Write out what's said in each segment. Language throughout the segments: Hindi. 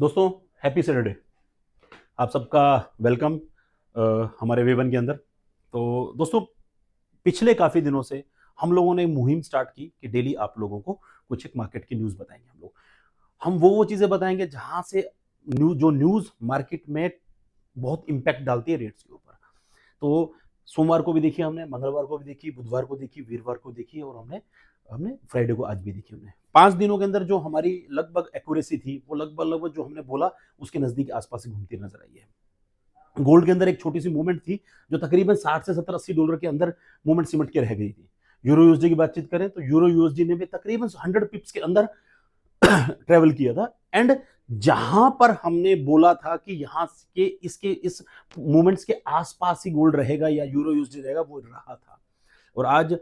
दोस्तों, हैप्पी सैटरडे। आप सबका वेलकम हमारे वेवन के अंदर। तो दोस्तों, पिछले काफ़ी दिनों से हम लोगों ने मुहिम स्टार्ट की कि डेली आप लोगों को कुछ एक मार्केट की न्यूज़ बताएंगे। हम वो चीज़ें बताएंगे जहाँ से न्यूज़ मार्केट में बहुत इम्पैक्ट डालती है रेट्स के ऊपर। तो सोमवार को भी देखी हमने, मंगलवार को भी देखी, बुधवार को देखी, वीरवार को देखी और हमने हमने फ्राइडे को आज भी देखी हमने। 5 दिनों के अंदर जो हमारी लगभग एक्यूरेसी थी, वो लगभग जो हमने बोला उसके नज़दीक आस-पास ही घूमती नज़र आई है। गोल्ड के अंदर एक छोटी-सी मूवमेंट थी, जो तकरीबन 60 से 70 $80 के अंदर मूवमेंट सिमट के रह गई थी। यूरो यूएसडी की बातचीत करें तो यूरो यूएसडी ने भी तकरीबन 100 पिप्स के अंदर ट्रेवल किया था। एंड जहां पर हमने बोला था कि यहाँ के इस मूवमेंट्स के आसपास ही गोल्ड रहेगा या यूरो यूएसडी रहेगा, वो रहा था। और आज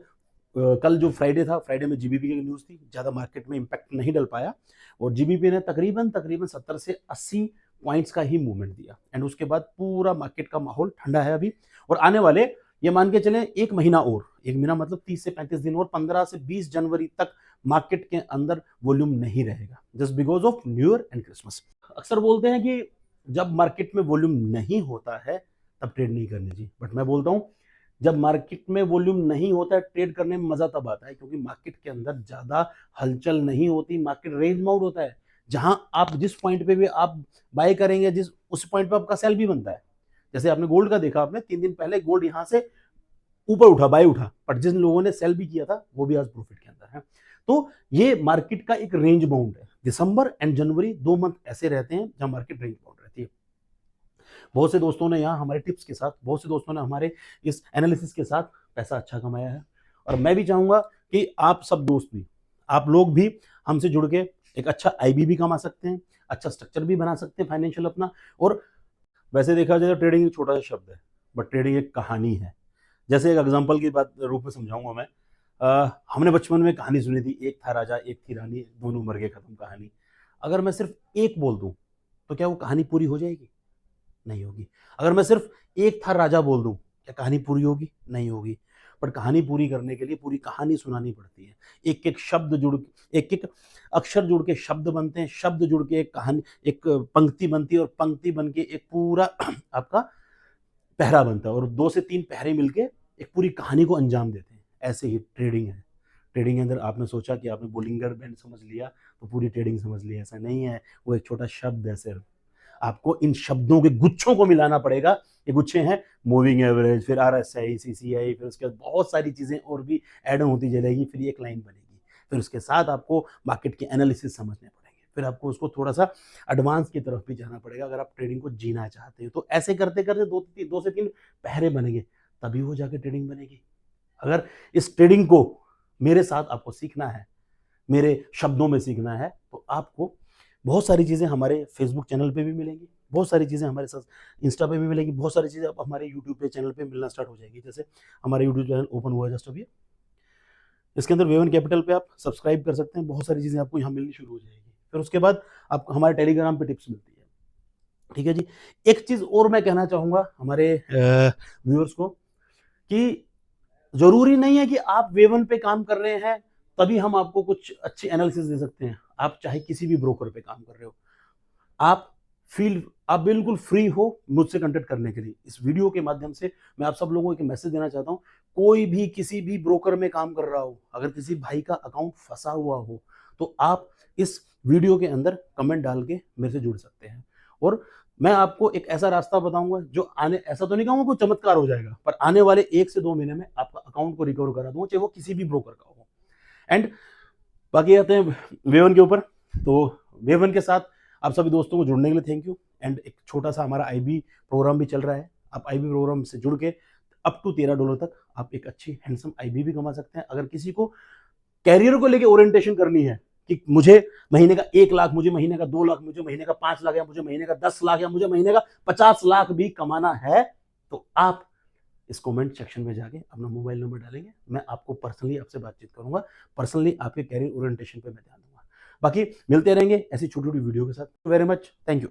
कल जो फ्राइडे था, फ्राइडे में जीबीपी की न्यूज़ थी, ज़्यादा मार्केट में इम्पैक्ट नहीं डल पाया और जीबीपी ने तकरीबन 70 से 80 पॉइंट्स का ही मूवमेंट दिया। एंड उसके बाद पूरा मार्केट का माहौल ठंडा है अभी। और आने वाले ये मान के चलें एक महीना मतलब 30 से 35 दिन और 15 से 20 जनवरी तक मार्केट के अंदर वॉल्यूम नहीं रहेगा, just because of new year and Christmas. अक्सर बोलते हैं कि जब मार्केट में वॉल्यूम नहीं होता है तब ट्रेड नहीं करनी चाहिए, बट मैं बोलता हूँ जब मार्केट में वॉल्यूम नहीं होता है ट्रेड करने में मजा तब आता है, क्योंकि मार्केट के अंदर ज्यादा हलचल नहीं होती, मार्केट रेंज बाउंड होता है। जहां आप जिस पॉइंट पे भी आप बाय करेंगे, जिस उस पॉइंट पे आपका सेल भी बनता है। जैसे आपने गोल्ड का देखा, आपने 3 दिन पहले गोल्ड यहां से ऊपर उठा, बाय उठा, बट जिन लोगों ने सेल भी किया था वो भी आज प्रॉफिट के अंदर है। तो ये मार्केट का एक रेंज बाउंड है। दिसंबर एंड जनवरी 2 मंथ ऐसे रहते हैं जहां मार्केट रेंज बाउंड रहती है। बहुत से दोस्तों ने यहाँ हमारे टिप्स के साथ, बहुत से दोस्तों ने हमारे इस एनालिसिस के साथ पैसा अच्छा कमाया है। और मैं भी चाहूंगा कि आप सब दोस्त भी, आप लोग भी हमसे जुड़ के एक अच्छा आईबी भी कमा सकते हैं, अच्छा स्ट्रक्चर भी बना सकते हैं फाइनेंशियल अपना। और वैसे देखा जाए तो ट्रेडिंग एक छोटा सा शब्द है, बट ट्रेडिंग एक कहानी है। जैसे एक एग्जाम्पल की बात रूप में समझाऊंगा मैं। हमने बचपन में कहानी सुनी थी, एक था राजा एक थी रानी, दोनों मर गए, खत्म कहानी। अगर मैं सिर्फ एक बोल दूं तो क्या वो कहानी पूरी हो जाएगी? नहीं होगी। अगर मैं सिर्फ एक था राजा बोल दूं, क्या कहानी पूरी होगी? नहीं होगी। पर कहानी पूरी करने के लिए पूरी कहानी सुनानी पड़ती है। एक एक शब्द जुड़, एक एक अक्षर जुड़ के शब्द बनते हैं, शब्द जुड़ के एक कहानी, एक पंक्ति बनती है और पंक्ति बन के एक पूरा आपका पहरा बनता है और 2 से 3 पहरे मिलके एक पूरी कहानी को अंजाम देते हैं। ऐसे ही ट्रेडिंग है। ट्रेडिंग के अंदर आपने सोचा कि आपने बोलिंगर बैंड समझ लिया तो पूरी ट्रेडिंग समझ ली, ऐसा नहीं है। वो एक छोटा शब्द है सिर्फ। आपको इन शब्दों के गुच्छों को मिलाना पड़ेगा। ये गुच्छे हैं मूविंग एवरेज, फिर आरएसआई, सीसीआई, फिर उसके बाद बहुत सारी चीजें और भी ऐड ऑन होती चलेगी, फिर एक लाइन बनेगी। फिर उसके साथ आपको मार्केट के एनालिसिस समझने पड़ेंगे, फिर आपको उसको थोड़ा सा एडवांस की तरफ भी जाना पड़ेगा अगर आप ट्रेडिंग को जीना चाहते हो। तो ऐसे करते करते 2 से 3 पहरे बनेंगे, तभी वो जाके ट्रेडिंग बनेगी। अगर इस ट्रेडिंग को मेरे साथ आपको सीखना है, मेरे शब्दों में सीखना है, तो आपको बहुत सारी चीज़ें हमारे फेसबुक चैनल पे भी मिलेंगी, बहुत सारी चीज़ें हमारे साथ इंस्टा पे भी मिलेंगी, बहुत सारी चीज़ें अब हमारे यूट्यूब पे चैनल पे मिलना स्टार्ट हो जाएगी। जैसे हमारा यूट्यूब चैनल ओपन हुआ है जस्ट अभी, इसके अंदर वेवन कैपिटल पे आप सब्सक्राइब कर सकते हैं। बहुत सारी चीज़ें आपको यहाँ मिलनी शुरू हो जाएगी। फिर उसके बाद आपको हमारे टेलीग्राम पे टिप्स मिलती है। ठीक है जी। एक चीज़ और मैं कहना चाहूँगा हमारे व्यूअर्स को कि जरूरी नहीं है कि आप वेवन पे काम कर रहे हैं तभी हम आपको कुछ अच्छी एनालिसिस दे सकते हैं। आप चाहे किसी भी ब्रोकर पे काम कर रहे हो, आप आप बिल्कुल फ्री हो मुझसे कांटेक्ट करने के लिए। इस वीडियो के माध्यम से मैं आप सब लोगों को एक मैसेज देना चाहता हूं। कोई भी किसी भी ब्रोकर में काम कर रहा हो, अगर किसी भाई का अकाउंट फंसा हुआ हो, तो आप इस वीडियो के अंदर कमेंट डाल के मेरे से जुड़ सकते हैं और मैं आपको एक ऐसा रास्ता बताऊंगा जो आने, ऐसा तो नहीं कहूंगा कोई चमत्कार हो जाएगा, पर आने वाले 1 से 2 महीने में आपका अकाउंट को रिकवर करा दूंगा, चाहे वो किसी भी ब्रोकर का हो। एंड बाकी आते हैं वेवन के ऊपर। तो वेवन के साथ आप सभी दोस्तों को जुड़ने के लिए थैंक यू। एंड एक छोटा सा हमारा आईबी प्रोग्राम भी चल रहा है। आप आईबी प्रोग्राम से जुड़ के अप टू $13 तक आप एक अच्छी हैंडसम आईबी भी कमा सकते हैं। अगर किसी को कैरियर को लेके ओरिएंटेशन करनी है कि मुझे महीने का 1 लाख, मुझे महीने का 2 लाख, मुझे महीने का 5 लाख, या मुझे महीने का 10 लाख, या मुझे महीने का 50 लाख भी कमाना है, तो आप इस कमेंट सेक्शन में जाके अपना मोबाइल नंबर डालेंगे, मैं आपको पर्सनली आपसे बातचीत करूंगा, पर्सनली आपके कैरियर ओरिएंटेशन पे मैं ध्यान दूंगा। बाकी मिलते रहेंगे ऐसी छोटी छोटी वीडियो के साथ। Very much, thank you.